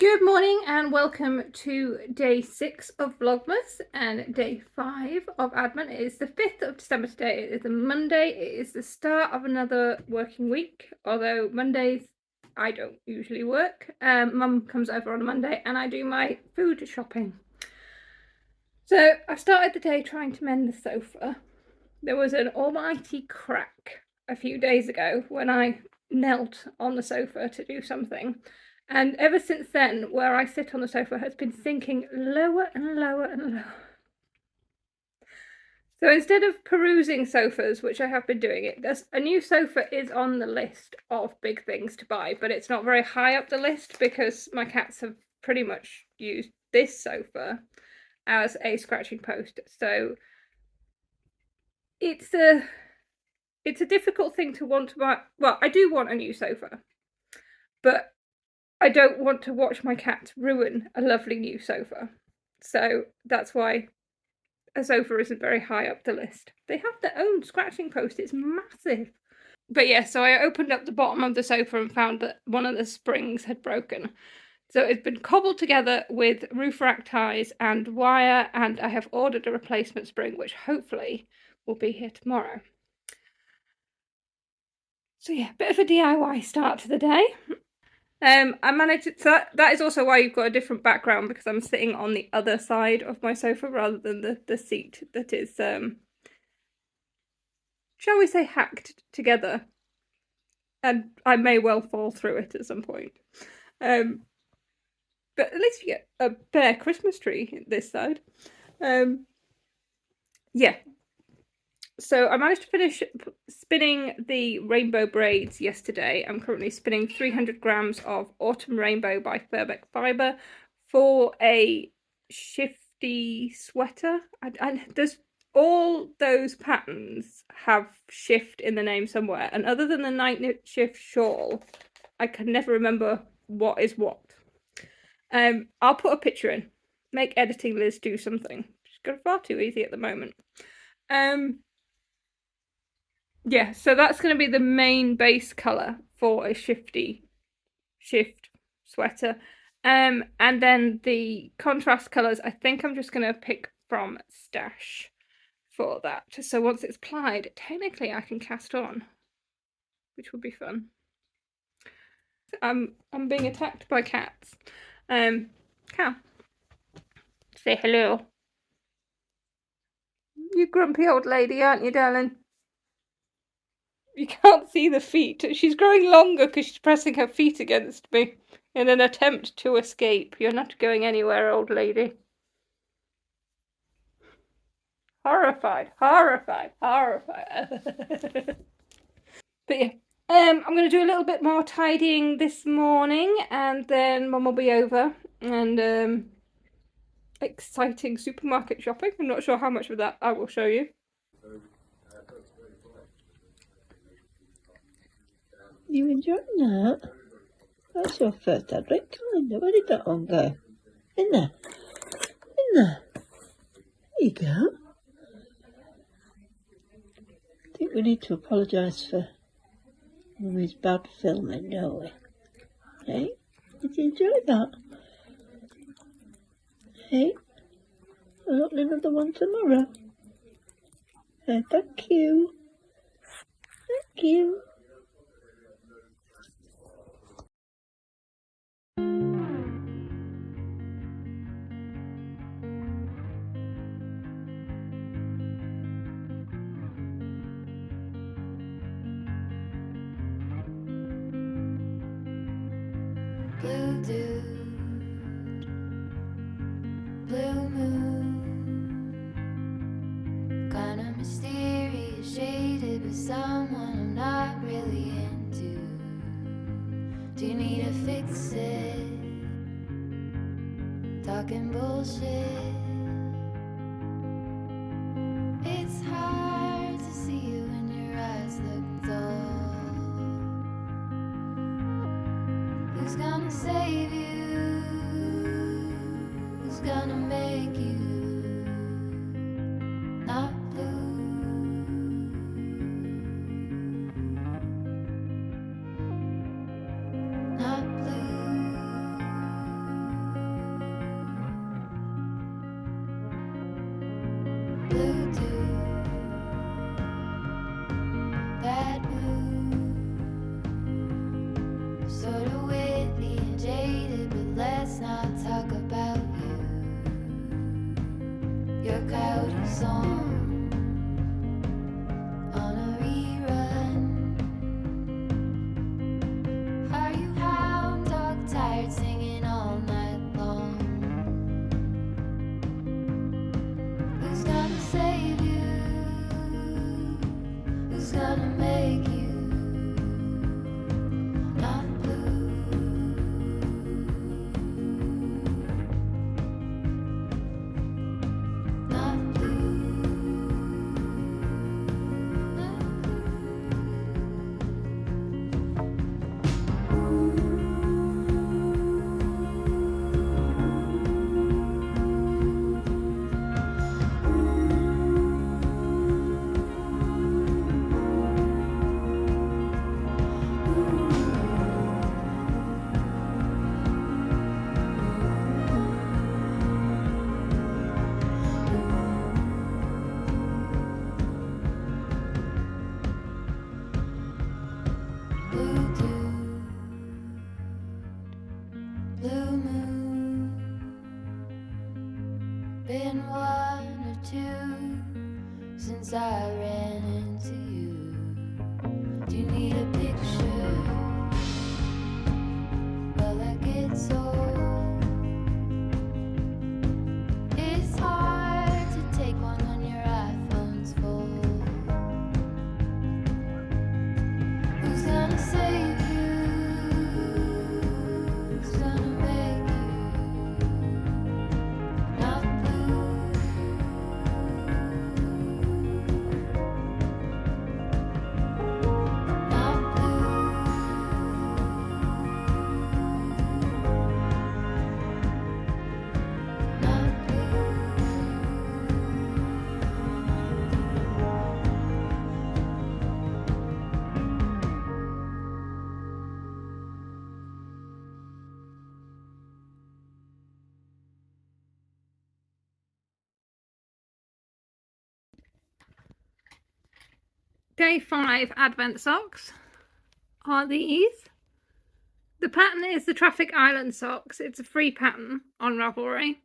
Good morning and welcome to day 6 of Vlogmas and day 5 of Advent. It is the 5th of December today. It is a Monday. It is the start of another working week, although Mondays I don't usually work. Mum comes over on a Monday and I do my food shopping. So I started the day trying to mend the sofa. There was an almighty crack a few days ago when I knelt on the sofa to do something. And ever since then, where I sit on the sofa has been sinking lower and lower and lower. So instead of perusing sofas, which I have been doing, a new sofa is on the list of big things to buy, but it's not very high up the list because my cats have pretty much used this sofa as a scratching post. So it's a difficult thing to want to buy. Well, I do want a new sofa, but I don't want to watch my cat ruin a lovely new sofa. So that's why a sofa isn't very high up the list. They have their own scratching post, it's massive. But yeah, so I opened up the bottom of the sofa and found that one of the springs had broken. So it's been cobbled together with roof rack ties and wire, and I have ordered a replacement spring, which hopefully will be here tomorrow. So yeah, bit of a DIY start to the day. I managed to, so that is also why you've got a different background, because I'm sitting on the other side of my sofa rather than the seat that is, shall we say, hacked together. And I may well fall through it at some point. But at least you get a bare Christmas tree this side. Yeah. So I managed to finish spinning the rainbow braids yesterday. I'm currently spinning 300 grams of Autumn Rainbow by Furbeck Fibre for a shifty sweater. There's all those patterns have shift in the name somewhere, and other than the night knit shift shawl, I can never remember what is what. I'll put a picture in. Make editing Liz do something. She's got far too easy at the moment. Yeah, so that's going to be the main base colour for a shift sweater. And then the contrast colours, I think I'm just going to pick from Stash for that. So once it's plied, technically I can cast on, which would be fun. I'm being attacked by cats. Cow, say hello. You grumpy old lady, aren't you, darling? You can't see the feet. She's growing longer because she's pressing her feet against me in an attempt to escape. You're not going anywhere, old lady. Horrified, horrified, horrified. But yeah, I'm going to do a little bit more tidying this morning, and then Mum will be over, and exciting supermarket shopping. I'm not sure how much of that I will show you. You enjoying that? That's your first Edric, kind of. Where did that one go? In there. In there. There you go. I think we need to apologise for Mummy's bad filming, don't we? Hey? Did you enjoy that? Hey? I'll want another one tomorrow. Hey, thank you. Thank you. Blue dude, blue moon, kinda mysterious, shaded with someone I'm not really into. Do you need to fix it? Talking bullshit. It's hard to see you when your eyes look dull. Who's gonna save you? Who's gonna make you not blue? Not blue. song on a rerun. Are you hound dog tired singing all night long? Who's gonna save you? Who's gonna make you not blue? Not blue. Not blue dew, blue moon, been one or two since I ran into you. Do you need a picture? Well, that gets old. It's hard to take one when your iPhone's full. Who's gonna save you? Who's gonna make you not blue? Not blue. Not blue. Day 5 Advent socks are these. The pattern is the Traffic Island socks. It's a free pattern on Ravelry,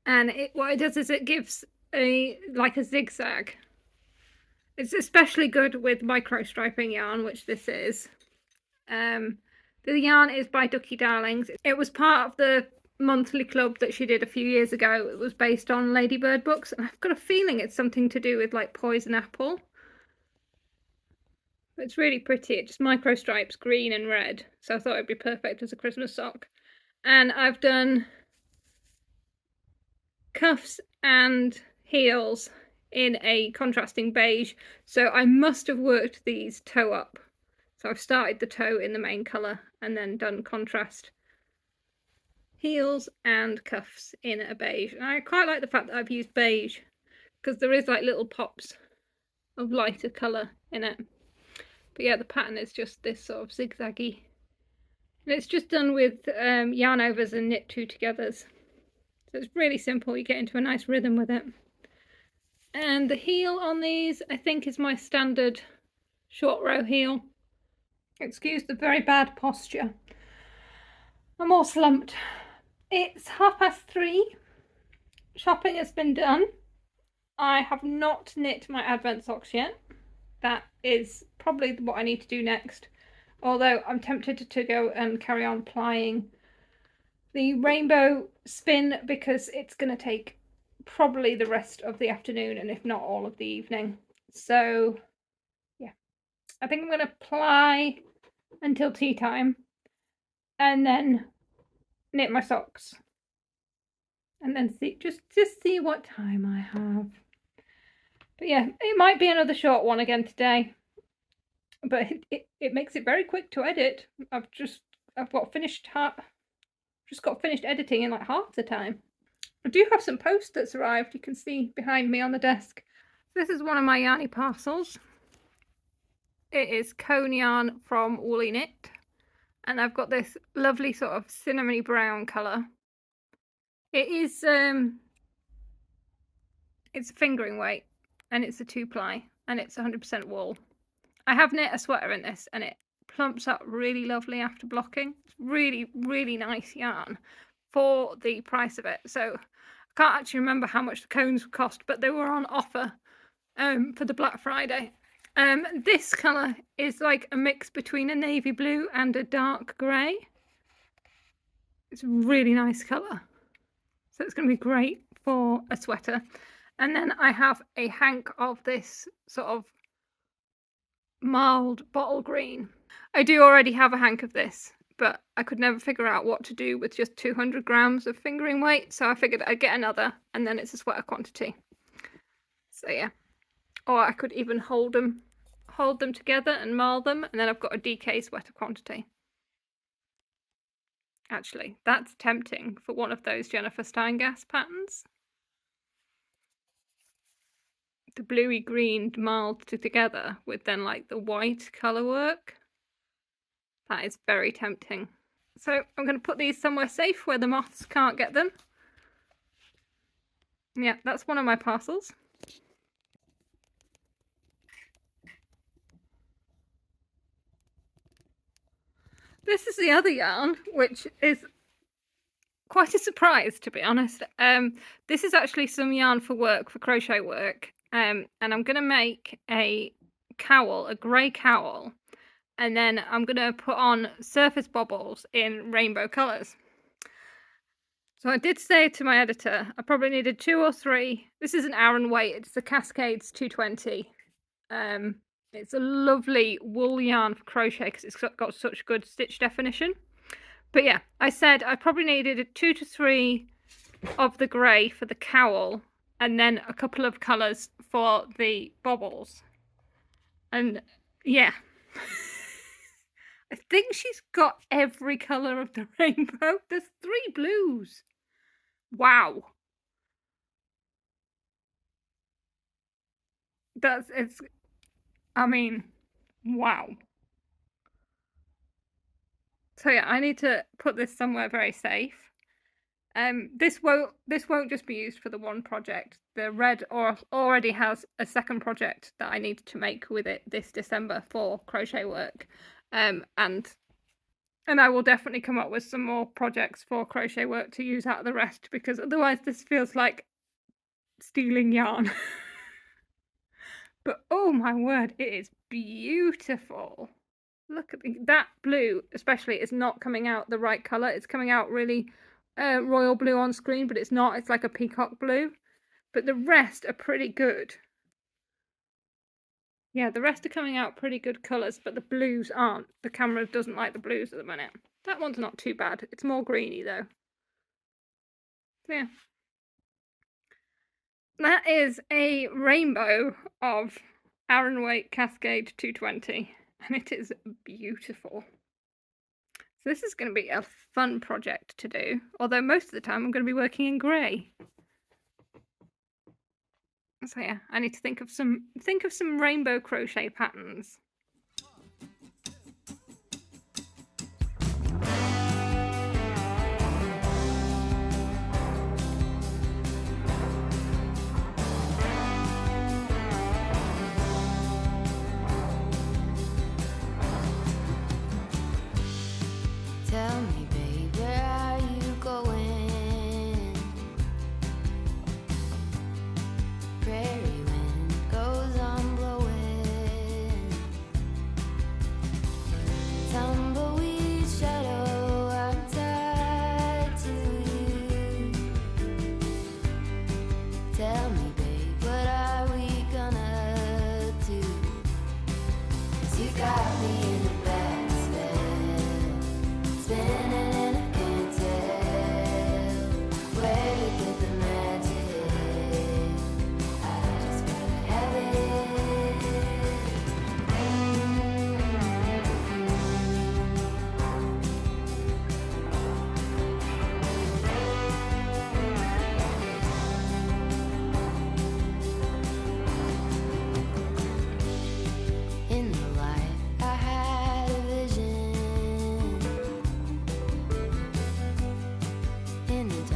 and what it does is it gives a zigzag. It's especially good with micro striping yarn, which this is. The yarn is by Ducky Darlings. It was part of the monthly club that she did a few years ago. It was based on Ladybird books, and I've got a feeling it's something to do with like Poison Apple. It's really pretty. It just micro stripes green and red, so I thought it'd be perfect as a Christmas sock. And I've done cuffs and heels in a contrasting beige, so I must have worked these toe up. So I've started the toe in the main colour and then done contrast heels and cuffs in a beige. And I quite like the fact that I've used beige because there is like little pops of lighter colour in it. But yeah, the pattern is just this sort of zigzaggy. And it's just done with yarn overs and knit 2 togethers. So it's really simple, you get into a nice rhythm with it. And the heel on these, I think, is my standard short row heel. Excuse the very bad posture. I'm all slumped. It's 3:30. Shopping has been done. I have not knit my Advent socks yet. That is probably what I need to do next. Although I'm tempted to go and carry on plying the rainbow spin because it's going to take probably the rest of the afternoon and if not all of the evening. So yeah, I think I'm going to ply until tea time and then knit my socks and then see just see what time I have. But yeah, it might be another short one again today, but it makes it very quick to edit. I've got finished editing in like half the time. I do have some post that's arrived. You can see behind me on the desk. This is one of my yarny parcels. It is cone yarn from Woolly Knit, and I've got this lovely sort of cinnamony brown colour. It is it's a fingering weight, and it's a 2-ply, and it's 100% wool. I have knit a sweater in this, and it plumps up really lovely after blocking. It's really, really nice yarn for the price of it. So I can't actually remember how much the cones cost, but they were on offer for the Black Friday. This colour is like a mix between a navy blue and a dark grey. It's a really nice colour. So it's going to be great for a sweater. And then I have a hank of this sort of mild bottle green. I do already have a hank of this, but I could never figure out what to do with just 200 grams of fingering weight. So I figured I'd get another, and then it's a sweater quantity. So yeah. Or I could even hold them together and marl them, and then I've got a DK sweater quantity. Actually, that's tempting for one of those Jennifer Steingas patterns. The bluey green marled together with then like the white colour work. That is very tempting. So I'm going to put these somewhere safe where the moths can't get them. Yeah, that's one of my parcels. This is the other yarn, which is quite a surprise, to be honest. This is actually some yarn for work, for crochet work, and I'm going to make a cowl, a grey cowl, and then I'm going to put on surface bobbles in rainbow colours. So I did say to my editor I probably needed 2 or 3. This is an Aran weight, it's the Cascades 220. It's a lovely wool yarn for crochet because it's got such good stitch definition. But yeah, I said I probably needed 2 to 3 of the grey for the cowl, and then a couple of colours for the bobbles. And yeah, I think she's got every colour of the rainbow. There's 3 blues. Wow. I mean, wow. So yeah, I need to put this somewhere very safe. This won't just be used for the one project. The red already has a second project that I need to make with it this December for crochet work. And I will definitely come up with some more projects for crochet work to use out of the rest, because otherwise this feels like stealing yarn. But oh my word, it is beautiful. Look at that blue, especially, is not coming out the right colour. It's coming out really royal blue on screen, but it's not. It's like a peacock blue. But the rest are pretty good. Yeah, the rest are coming out pretty good colours, but the blues aren't. The camera doesn't like the blues at the minute. That one's not too bad. It's more greeny though. Yeah. That is a rainbow of Aran weight Cascade 220, and it is beautiful. So this is going to be a fun project to do, although most of the time I'm going to be working in grey. So yeah, I need to think of some rainbow crochet patterns. Tell me, babe, where are you going? Prairie wind goes on blowing. Tumbleweed shadow, I'm tied to you. Tell me, babe, what are we gonna do? 'Cause you got me in the back spell, spinning and I can't tell where to get the magic. I just gotta have it. In the light, I had a vision. In the